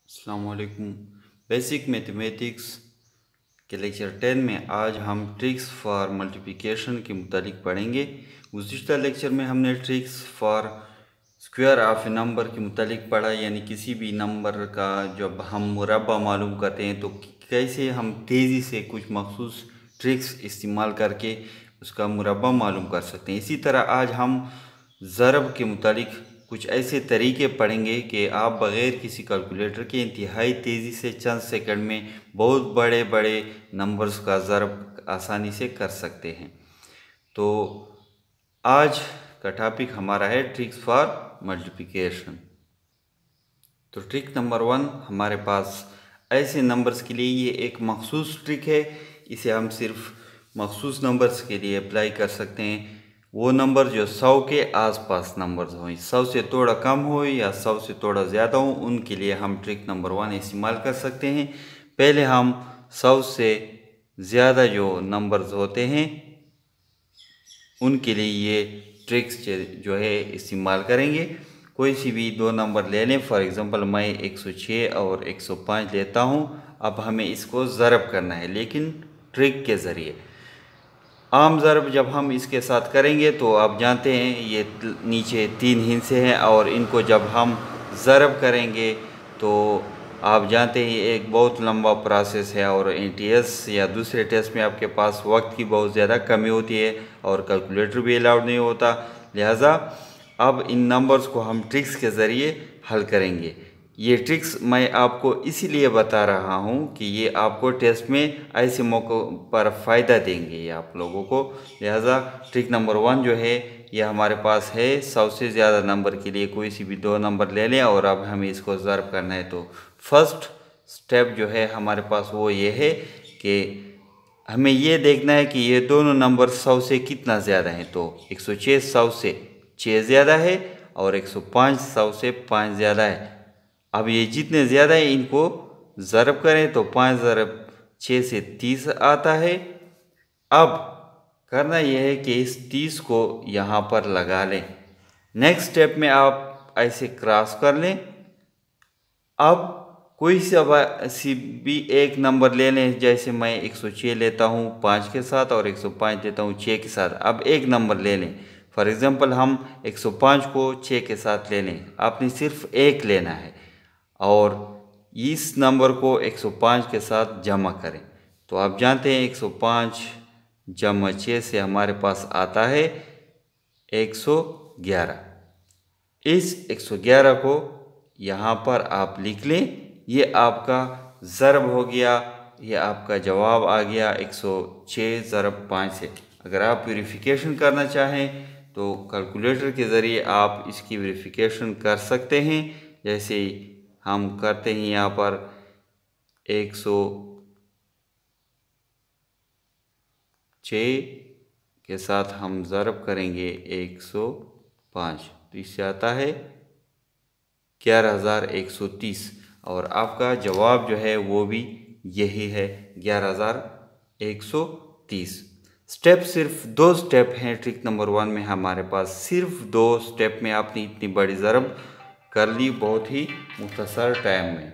अस्सलाम वालेकुम। Basic mathematics के लेक्चर 10 में आज हम ट्रिक्स फॉर मल्टीप्लिकेशन के मुतालिक पढ़ेंगे। गुज़िश्ता लेक्चर में हमने tricks for square of A number के मुतालिक पढ़ा, यानी किसी भी नंबर का जब हम मुरब्बा मालूम करते हैं तो कैसे हम तेज़ी से कुछ मखसूस ट्रिक्स इस्तेमाल करके उसका मुरब्बा मालूम कर सकते हैं। इसी तरह आज हम ज़रब के मुतालिक कुछ ऐसे तरीके पढ़ेंगे कि आप बग़ैर किसी कैलकुलेटर के इंतहाई तेज़ी से चंद सेकंड में बहुत बड़े बड़े नंबर्स का ज़रब आसानी से कर सकते हैं। तो आज का टॉपिक हमारा है ट्रिक्स फॉर मल्टीप्लिकेशन। तो ट्रिक नंबर 1 हमारे पास ऐसे नंबर्स के लिए ये एक मखसूस ट्रिक है। इसे हम सिर्फ मखसूस नंबर्स के लिए अप्लाई कर सकते हैं। वो नंबर जो 100 के आसपास नंबर्स हों, 100 से थोड़ा कम हो या 100 से थोड़ा ज़्यादा हो, उनके लिए हम ट्रिक नंबर 1 इस्तेमाल कर सकते हैं। पहले हम 100 से ज़्यादा जो नंबर्स होते हैं उनके लिए ये ट्रिक्स जो है इस्तेमाल करेंगे। कोई सी भी दो नंबर ले लें। फॉर एग्ज़ाम्पल मैं 106 और 105 लेता हूँ। अब हमें इसको ज़रब करना है, लेकिन ट्रिक के ज़रिए। आम ज़रब जब हम इसके साथ करेंगे तो आप जानते हैं ये नीचे 3 हिस्से हैं और इनको जब हम ज़रब करेंगे तो आप जानते हैं ये एक बहुत लंबा प्रोसेस है और एनटीएस या दूसरे टेस्ट में आपके पास वक्त की बहुत ज़्यादा कमी होती है और कैलकुलेटर भी अलाउड नहीं होता। लिहाजा अब इन नंबर्स को हम ट्रिक्स के ज़रिए हल करेंगे। ये ट्रिक्स मैं आपको इसीलिए बता रहा हूँ कि ये आपको टेस्ट में ऐसे मौक़ों पर फ़ायदा देंगे ये आप लोगों को। लिहाजा ट्रिक नंबर 1 जो है ये हमारे पास है। 100 से ज़्यादा नंबर के लिए कोई सी भी दो नंबर ले लें और अब हमें इसको ज़रब करना है। तो फर्स्ट स्टेप जो है हमारे पास वो ये है कि हमें ये देखना है कि ये दोनों नंबर 100 से कितना ज़्यादा है। तो 106 100 से 6 ज़्यादा है और 105 100 से 5 ज़्यादा है। अब ये जितने ज़्यादा है इनको ज़रब करें तो 5 ज़रब 6 से 30 आता है। अब करना यह है कि इस 30 को यहाँ पर लगा लें। नेक्स्ट स्टेप में आप ऐसे क्रॉस कर लें। अब कोई सी भी एक नंबर ले लें, जैसे मैं 106 लेता हूँ 5 के साथ और 105 लेता हूँ 6 के साथ। अब एक नंबर ले लें। फॉर एग्ज़ाम्पल हम 105 को 6 के साथ ले लें। आपने सिर्फ एक लेना है और इस नंबर को 105 के साथ जमा करें। तो आप जानते हैं 105 जमा 6 से हमारे पास आता है 111। इस 111 को यहाँ पर आप लिख लें। ये आपका ज़रब हो गया, ये आपका जवाब आ गया 106 ज़रब 5 से। अगर आप वेरिफिकेशन करना चाहें तो कैलकुलेटर के ज़रिए आप इसकी वेरिफिकेशन कर सकते हैं। जैसे हम करते हैं यहाँ पर 106 के साथ हम ज़रब करेंगे 105 तो इससे आता है 11,130 और आपका जवाब जो है वो भी यही है 11,130। स्टेप सिर्फ 2 स्टेप हैं ट्रिक नंबर 1 में हमारे पास। सिर्फ 2 स्टेप में आपने इतनी बड़ी ज़रब कर ली बहुत ही मुख्तसर टाइम में।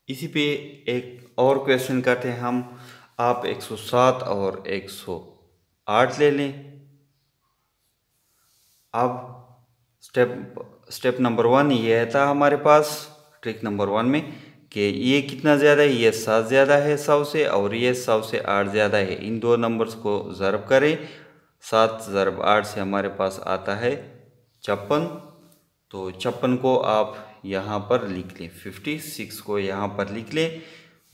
इसी पे एक और क्वेश्चन करते हैं हम। आप 107 और 108 ले लें। अब स्टेप नंबर 1 ये था हमारे पास ट्रिक नंबर 1 में कि ये कितना ज़्यादा है, ये 7 ज़्यादा है 100 से और ये 100 से 8 ज़्यादा है। इन दो नंबर्स को ज़रब करें। 7 ज़रब 8 से हमारे पास आता है 56। तो 56 को आप यहाँ पर लिख लें। 56 को यहाँ पर लिख लें।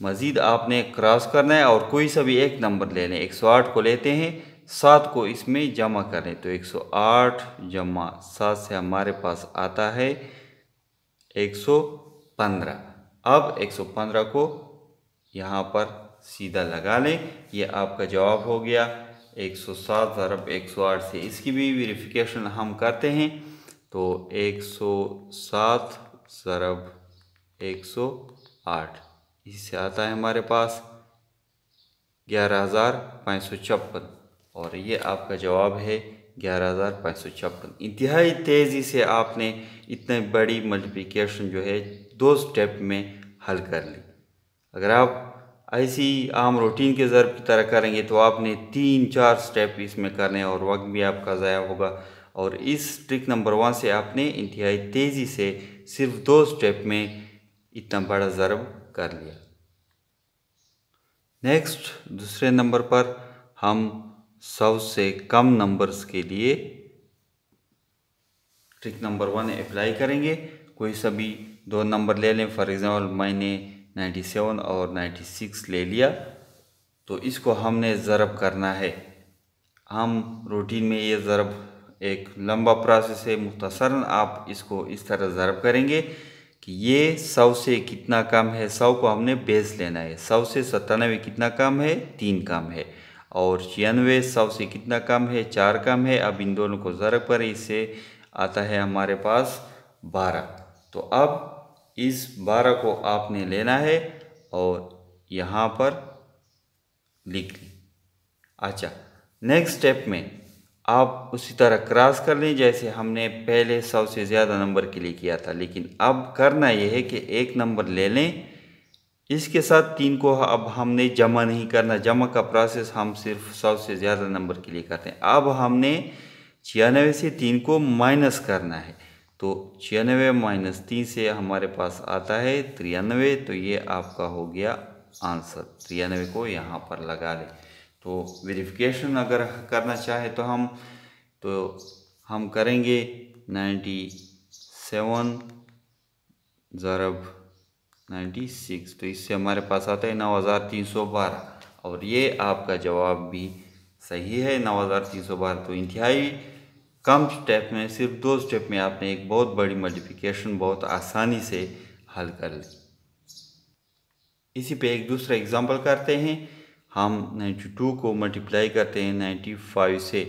मज़ीद आपने क्रॉस करना है और कोई सा भी एक नंबर ले लें। 108 को लेते हैं, 7 को इसमें जमा करें तो 108 जमा 7 से हमारे पास आता है 115। अब 115 को यहाँ पर सीधा लगा लें। ये आपका जवाब हो गया 107 ज़रब 108 से। इसकी भी वेरिफिकेशन हम करते हैं तो 107 ज़रब 108 इससे आता है हमारे पास 11,556 और ये आपका जवाब है 11,556। इंतहाई तेज़ी से आपने इतनी बड़ी मल्टीप्लिकेशन जो है 2 स्टेप में हल कर ली। अगर आप ऐसी आम रूटीन के ज़रिए की तरह करेंगे तो आपने 3-4 स्टेप इसमें करने और वक्त भी आपका ज़ाया होगा। और इस ट्रिक नंबर 1 से आपने इंतहाई तेज़ी से सिर्फ 2 स्टेप में इतना बड़ा ज़रब कर लिया। नेक्स्ट दूसरे नंबर पर हम 100 से कम नंबर्स के लिए ट्रिक नंबर 1 अप्लाई करेंगे। कोई सभी 2 नंबर ले लें। फॉर एग्ज़ाम्पल मैंने 97 और 96 ले लिया, तो इसको हमने ज़रब करना है। हम रूटीन में ये ज़रब एक लंबा प्रोसेस है, मुख्तसरन आप इसको इस तरह ज़रब करेंगे कि ये 100 से कितना कम है, 100 को हमने बेस लेना है। 100 से 97 कितना कम है, 3 कम है। और 96 100 से कितना कम है, 4 कम है। अब इन दोनों को ज़रब करें, इससे आता है हमारे पास 12। तो अब इस 12 को आपने लेना है और यहाँ पर लिख लें। अच्छा, नेक्स्ट स्टेप में आप उसी तरह क्रॉस कर लें जैसे हमने पहले 100 से ज़्यादा नंबर के लिए किया था। लेकिन अब करना यह है कि एक नंबर ले लें, इसके साथ 3 को अब हमने जमा नहीं करना। जमा का प्रोसेस हम सिर्फ 100 से ज़्यादा नंबर के लिए करते हैं। अब हमने 96 से 3 को माइनस करना है। तो 96 माइनस 3 से हमारे पास आता है 93। तो ये आपका हो गया आंसर। 93 को यहाँ पर लगा लें। तो वेरिफिकेशन अगर करना चाहे तो हम करेंगे 97 ज़रब 96, तो इससे हमारे पास आता है 9,312। और ये आपका जवाब भी सही है, 9,312। तो इंतहाई कम स्टेप में, सिर्फ 2 स्टेप में आपने एक बहुत बड़ी मल्टीप्लिकेशन बहुत आसानी से हल कर ली। इसी पे एक दूसरा एग्जांपल करते हैं। हम 92 को मल्टीप्लाई करते हैं 95 से।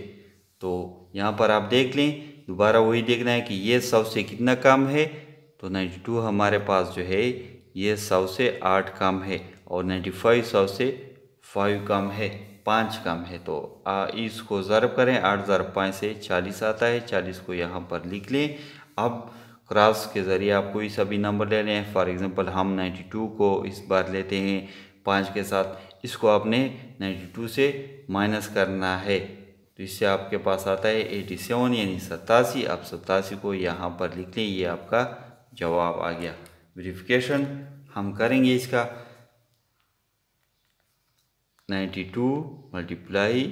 तो यहाँ पर आप देख लें, दोबारा वही देखना है कि ये 100 से कितना कम है। तो 92 हमारे पास जो है ये 100 से 8 कम है और 95 100 से 5 कम है, 5 कम है। तो इसको ज़रब करें, 8 ज़रब 5 से 40 आता है। 40 को यहाँ पर लिख लें। अब क्रॉस के ज़रिए आप कोई सा भी नंबर ले लें। फॉर एग्ज़ाम्पल हम 92 को इस बार लेते हैं 5 के साथ। इसको आपने 92 से माइनस करना है, तो इससे आपके पास आता है 87 यानी 87। आप 87 को यहाँ पर लिख लें, ये आपका जवाब आ गया। वेरिफिकेशन हम करेंगे इसका, 92 मल्टीप्लाई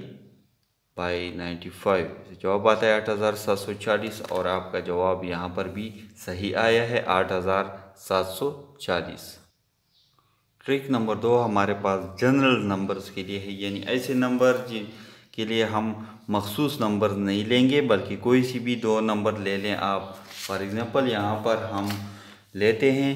बाई 95, जवाब आता है 8,740। और आपका जवाब यहाँ पर भी सही आया है, 8,740। ट्रिक नंबर 2 हमारे पास जनरल नंबर्स के लिए है, यानी ऐसे नंबर जिनके लिए हम मखसूस नंबर नहीं लेंगे बल्कि कोई सी भी 2 नंबर ले लें आप। फॉर एग्ज़ाम्पल यहाँ पर हम लेते हैं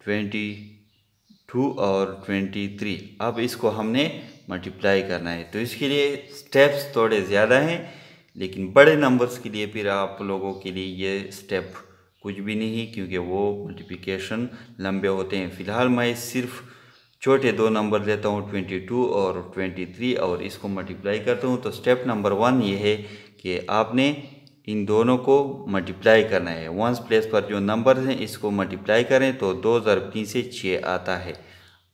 22 और 23। अब इसको हमने मल्टीप्लाई करना है, तो इसके लिए स्टेप्स थोड़े ज़्यादा हैं। लेकिन बड़े नंबर्स के लिए फिर आप लोगों के लिए ये स्टेप कुछ भी नहीं, क्योंकि वो मल्टीप्लिकेशन लंबे होते हैं। फ़िलहाल मैं सिर्फ छोटे 2 नंबर लेता हूँ 22 और 23 और इसको मल्टीप्लाई करता हूँ। तो स्टेप नंबर 1 ये है कि आपने इन दोनों को मल्टीप्लाई करना है। वंस प्लेस पर जो नंबर हैं इसको मल्टीप्लाई करें तो 2 ज़रब 3 से 6 आता है।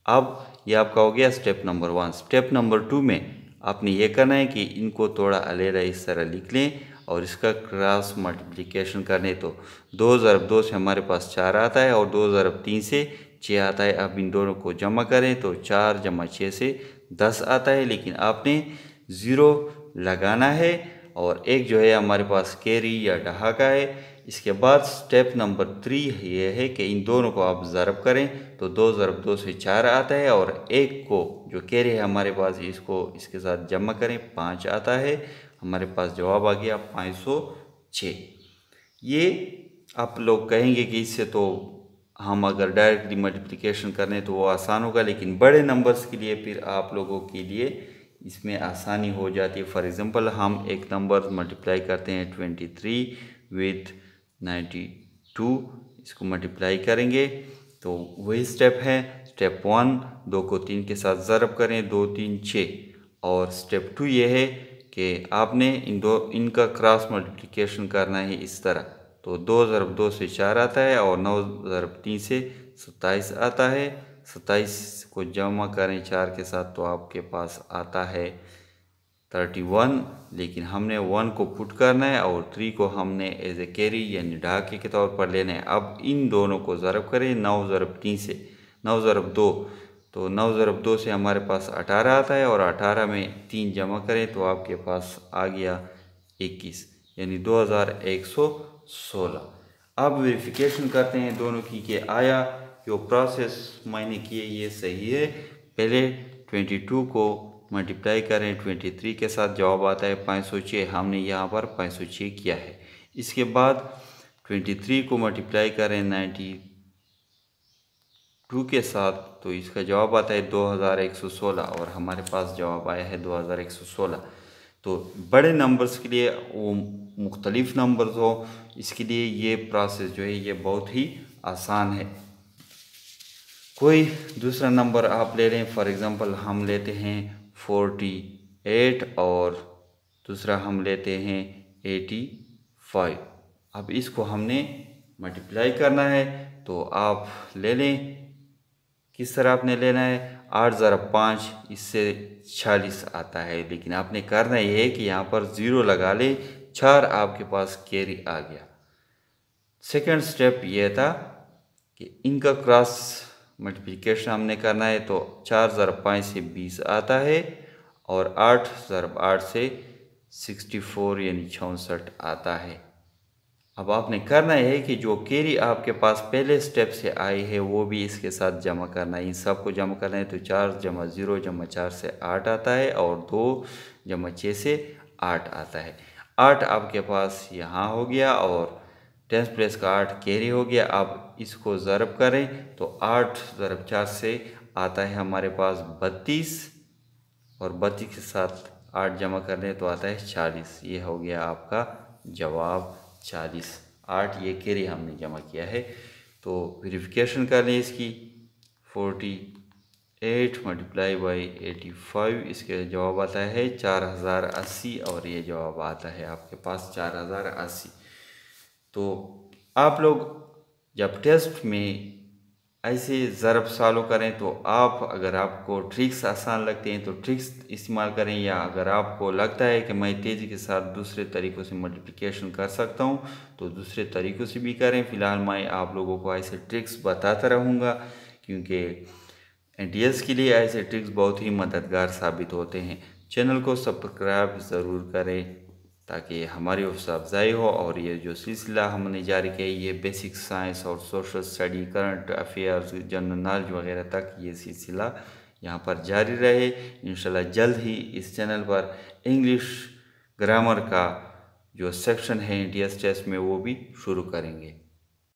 अब ये आपका हो गया स्टेप नंबर 1। स्टेप नंबर 2 में आपने ये करना है कि इनको थोड़ा अलग इस तरह लिख लें और इसका क्रॉस मल्टीप्लिकेशन करने, तो 2 ज़रब 2 से हमारे पास 4 आता है और 2 ज़रब 3 से 6 आता है। अब इन दोनों को जमा करें तो 4 जमा 6 से 10 आता है। लेकिन आपने 0 लगाना है और एक जो है हमारे पास कैरी या ठहाका है। इसके बाद स्टेप नंबर 3 ये है कि इन दोनों को आप ज़रब करें तो 2 ज़रब 2 से 4 आता है और एक को जो कैरी है हमारे पास इसको इसके साथ जमा करें 5 आता है। हमारे पास जवाब आ गया 506। ये आप लोग कहेंगे कि इससे तो हम अगर डायरेक्टली मल्टीप्लिकेशन करें तो वो आसान होगा, लेकिन बड़े नंबर्स के लिए फिर आप लोगों के लिए इसमें आसानी हो जाती है। फॉर एग्ज़ाम्पल हम एक नंबर मल्टीप्लाई करते हैं 23 विथ 92, इसको मल्टीप्लाई करेंगे तो वही स्टेप है। स्टेप 1 2 को 3 के साथ ज़रब करें, 2 3 6। और स्टेप 2 ये है कि आपने इनका क्रॉस मल्टीप्लिकेशन करना है इस तरह। तो 2 ज़रब 2 से 4 आता है और 9 ज़रब 3 से 27 आता है। 27 को जमा करें 4 के साथ तो आपके पास आता है 31, लेकिन हमने 1 को पुट करना है और 3 को हमने एज ए कैरी यानी ढाके के तौर पर लेना है। अब इन दोनों को ज़रब करें 9 ज़रब 3 से, 9 ज़रब 2, तो 9 ज़रब 2 से हमारे पास 18 आता है और 18 में 3 जमा करें तो आपके पास आ गया 21 यानी 2116। अब वेरिफिकेशन करते हैं दोनों की कि आया जो प्रोसेस मैंने किए ये सही है। पहले 22 को मल्टीप्लाई करें 23 के साथ, जवाब आता है 506। हमने यहाँ पर 506 किया है। इसके बाद 23 को मल्टीप्लाई करें 92 के साथ तो इसका जवाब आता है 2116 और हमारे पास जवाब आया है 2116। तो बड़े नंबर्स के लिए वो मुख्तलिफ नंबर्स हो, इसके लिए ये प्रोसेस जो है ये बहुत ही आसान है। कोई दूसरा नंबर आप ले लें, फॉर एग्ज़ाम्पल हम लेते हैं 48 और दूसरा हम लेते हैं 85। अब इसको हमने मल्टीप्लाई करना है तो आप ले लें। किस तरह आपने लेना है, 8 ज़रब 5 इससे 46 आता है, लेकिन आपने करना ये है कि यहाँ पर 0 लगा ले, 4 आपके पास कैरी आ गया। सेकंड स्टेप ये था कि इनका क्रॉस मल्टीप्लिकेशन हमने करना है तो 4 ज़रब 5 से 20 आता है और 8 ज़रब 8 से 64 यानी 66 आता है। अब आपने करना है कि जो कैरी आपके पास पहले स्टेप से आई है वो भी इसके साथ जमा करना है। इन सब को जमा करना है तो 4 जमा 0 जमा 4 से 8 आता है और 2 जमा 6 से 8 आता है। 8 आपके पास यहाँ हो गया और 10 प्लस का 8 कैरी हो गया। अब इसको ज़रब करें तो 8 ज़रब 4 से आता है हमारे पास 32 और 32 के साथ 8 जमा करने तो आता है 40। ये हो गया आपका जवाब 40। 8 ये कैरी हमने जमा किया है। तो वेरिफिकेशन कर लें इसकी, 48 मल्टीप्लाई बाई 85 इसके जवाब आता है 4080 और ये जवाब आता है आपके पास 4080। तो आप लोग जब टेस्ट में ऐसे ज़रब सॉल्व करें तो आप अगर आपको ट्रिक्स आसान लगते हैं तो ट्रिक्स इस्तेमाल करें, या अगर आपको लगता है कि मैं तेज़ी के साथ दूसरे तरीक़ों से मल्टीप्लिकेशन कर सकता हूं तो दूसरे तरीक़ों से भी करें। फ़िलहाल मैं आप लोगों को ऐसे ट्रिक्स बताता रहूँगा क्योंकि एनटीएस के लिए ऐसे ट्रिक्स बहुत ही मददगार साबित होते हैं। चैनल को सब्सक्राइब ज़रूर करें ताकि हमारी हौसला अफजाई हो और ये जो सिलसिला हमने जारी किया ये बेसिक साइंस और social study, current affairs, general knowledge वगैरह तक ये सिलसिला यहाँ पर जारी रहे। इंशाल्लाह जल्द ही इस चैनल पर इंग्लिश ग्रामर का जो सेक्शन है एनटीएस टेस्ट में वो भी शुरू करेंगे।